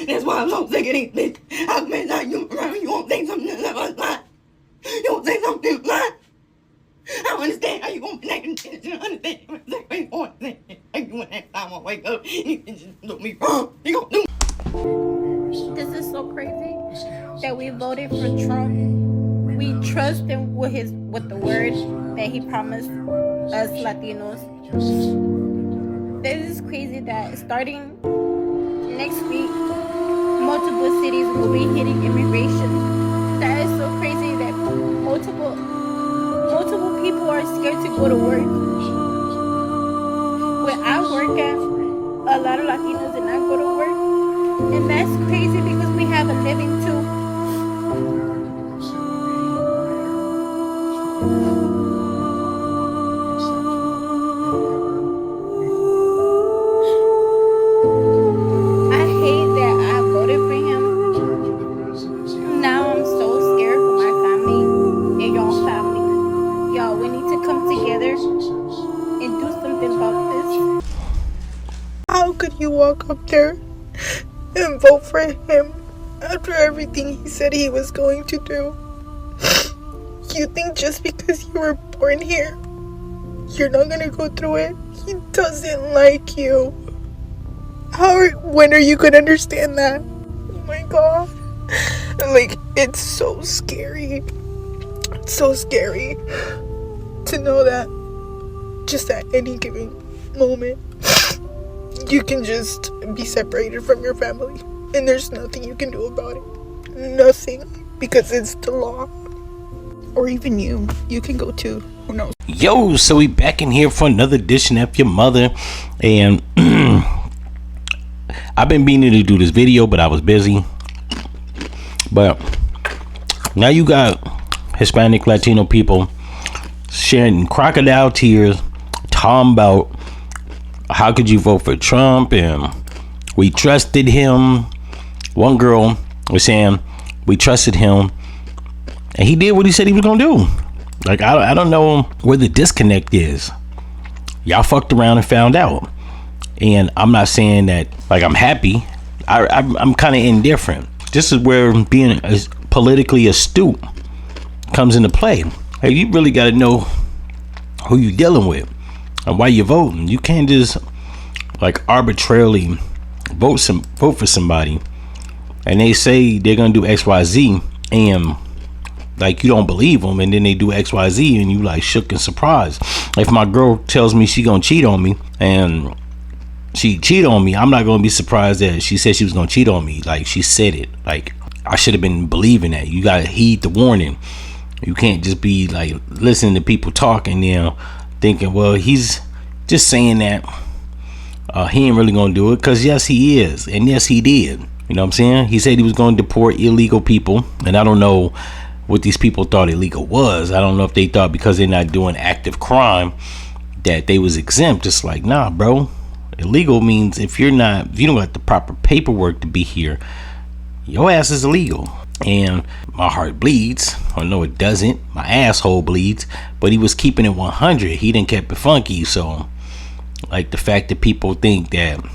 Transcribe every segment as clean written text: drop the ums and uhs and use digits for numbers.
That's why I'm so sick of these bitches. How many times you around, you won't say something that was lie. You won't say something lie. I don't understand how you gonna be naked. You don't understand what you want to say. Like, when next time I wake up, you just look me wrong. You gonna do. This is so crazy that we voted for Trump. We trust him with the word that he promised us Latinos. This is crazy that starting next week, multiple cities will be hitting immigration. That is so crazy that multiple people are scared to go to work. Where I work at, a lot of Latinos did not go to work. And that's crazy because we have a living too. I hate that I voted for him. Now I'm so scared for my family and your family. Y'all, we need to come together and do something about this. How could you walk up there and vote for him after everything he said he was going to do? You think just because you were born here, you're not gonna go through it? He doesn't like you. When are you gonna understand that? Oh my god. Like, it's so scary. It's so scary to know that just at any given moment, you can just be separated from your family. And there's nothing you can do about it. Nothing. Because it's the law. Or even you can go too. Who knows? Yo, so we back in here for another edition of F-ya-Motha. And I've been meaning to do this video, but I was busy. But now you got Hispanic Latino people sharing crocodile tears, talking about how could you vote for Trump and we trusted him. One girl was saying we trusted him and he did what he said he was gonna do. Like, I don't know where the disconnect is. Y'all fucked around and found out. And I'm not saying that like I'm happy. I'm kind of indifferent. This is where being politically astute comes into play. Hey, you really got to know who you're dealing with and why you're voting. You can't just like arbitrarily vote for somebody and they say they're gonna do XYZ and like you don't believe them, and then they do XYZ and you like shook and surprised. If my girl tells me she gonna cheat on me and she cheat on me, I'm not gonna be surprised that she said she was gonna cheat on me. Like, she said it. Like, I should have been believing that. You gotta heed the warning. You can't just be like listening to people talking now thinking, well, he's just saying that he ain't really gonna do it, because yes he is, and yes he did. You know what I'm saying? He said he was gonna deport illegal people, and I don't know what these people thought illegal was. I don't know if they thought because they're not doing active crime that they was exempt. It's like, nah, bro. Illegal means if you don't got the proper paperwork to be here, your ass is illegal. And my heart bleeds. Or no, it doesn't. My asshole bleeds. But he was keeping it 100. He didn't keep it funky. So, like, the fact that people think that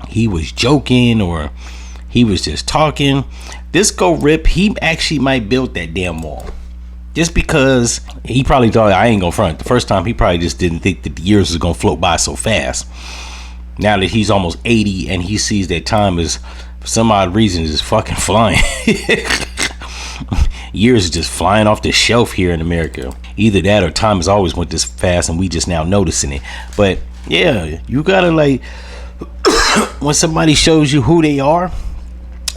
he was joking or he was just talking. This go rip, he actually might build that damn wall. Just because he probably thought, I ain't gonna front. The first time he probably just didn't think that the years was gonna float by so fast. Now that he's almost 80 and he sees that time is, for some odd reason, is fucking flying. Years is just flying off the shelf here in America. Either that or time has always went this fast and we just now noticing it. But yeah, you gotta like, when somebody shows you who they are,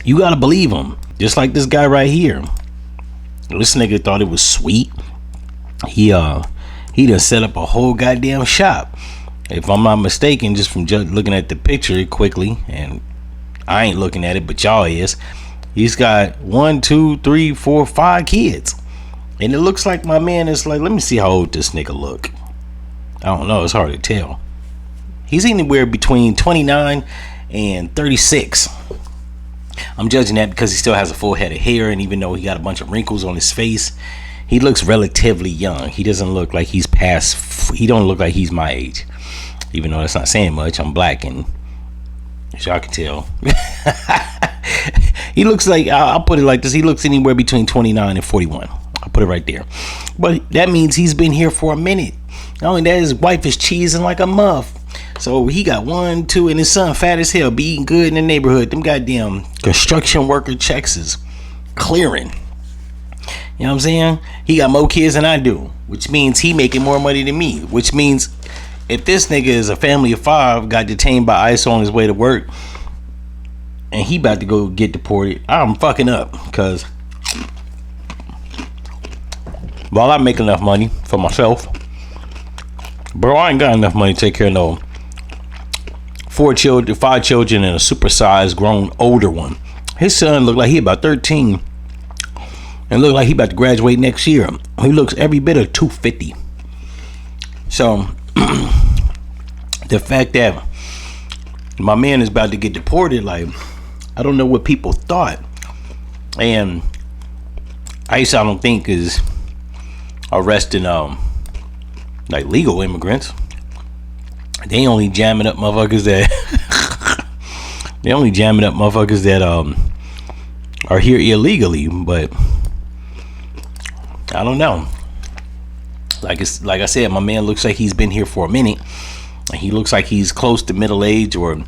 you gotta believe them. Just like this guy right here. This nigga thought it was sweet. He done set up a whole goddamn shop. If I'm not mistaken, just from looking at the picture quickly, and I ain't looking at it, but y'all is. He's got 1, 2, 3, 4, 5 kids, and it looks like my man is like. Let me see how old this nigga look. I don't know. It's hard to tell. He's anywhere between 29 and 36. I'm judging that because he still has a full head of hair, and even though he got a bunch of wrinkles on his face, he looks relatively young. He doesn't look like he's he don't look like he's my age, even though that's not saying much. I'm black, and as y'all can tell. He looks like, I'll put it like this, he looks anywhere between 29 and 41. I'll put it right there. But that means he's been here for a minute. Not only that, his wife is cheesing like a muff. So he got 1, 2, and his son fat as hell, be eating good in the neighborhood. Them goddamn construction worker checks is clearing. You know what I'm saying? He got more kids than I do, which means he making more money than me. Which means if this nigga is a family of 5, got detained by ICE on his way to work, and he about to go get deported, I'm fucking up. Because while I make enough money for myself, bro, I ain't got enough money to take care of no 5 children and a supersized grown older one. His son looked like he about 13 and looked like he about to graduate next year. He looks every bit of 250. So the fact that my man is about to get deported, like, I don't know what people thought. And ICE, I don't think, is arresting like legal immigrants. They only jamming up motherfuckers that are here illegally. But I don't know. Like I said, my man looks like he's been here for a minute. He looks like he's close to middle age or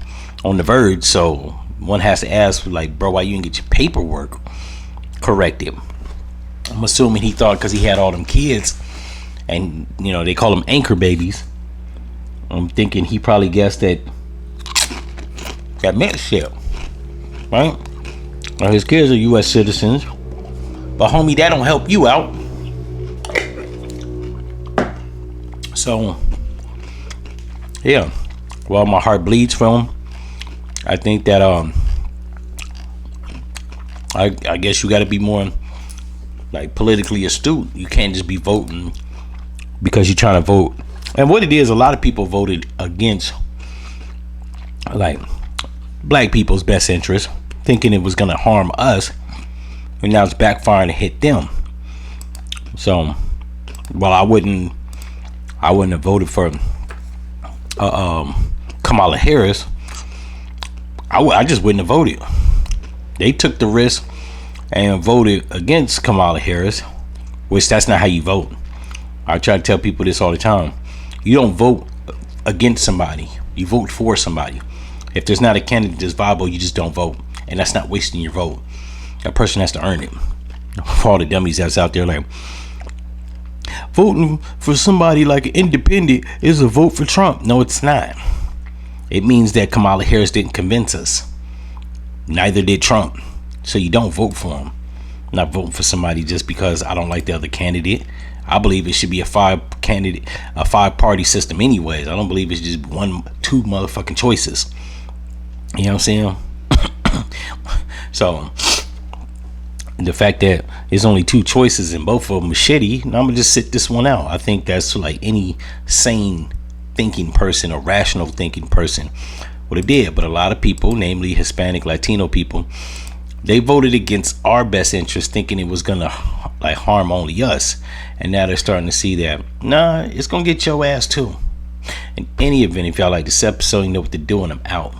on the verge. So one has to ask, like, bro, why you didn't get your paperwork corrected? I'm assuming he thought because he had all them kids, and you know they call them anchor babies. I'm thinking he probably guessed that meant shit, right? Now his kids are U.S. citizens, but homie, that don't help you out. So yeah, well, my heart bleeds for him. I think that I guess you got to be more like politically astute. You can't just be voting because you're trying to vote. And what it is, a lot of people voted against like black people's best interest, thinking it was gonna harm us, and now it's backfiring to hit them. So while I wouldn't have voted for Kamala Harris, I just wouldn't have voted. They took the risk and voted against Kamala Harris, which that's not how you vote. I try to tell people this all the time. You don't vote against somebody. You vote for somebody. If there's not a candidate that's viable, you just don't vote. And that's not wasting your vote. That person has to earn it. For all the dummies that's out there like, voting for somebody like an independent is a vote for Trump. No, it's not. It means that Kamala Harris didn't convince us. Neither did Trump. So you don't vote for him. I'm not voting for somebody just because I don't like the other candidate. I believe it should be a 5-party system anyways. I don't believe it's just 2 motherfucking choices. You know what I'm saying? So the fact that there's only 2 choices and both of them are shitty, I'm gonna just sit this one out. I think that's like any sane thinking person or rational thinking person would have did. But a lot of people, namely Hispanic, Latino people, they voted against our best interest, thinking it was gonna like harm only us. And now they're starting to see that, nah, it's gonna get your ass too. In any event, if y'all like this episode, you know what to do, and I'm out.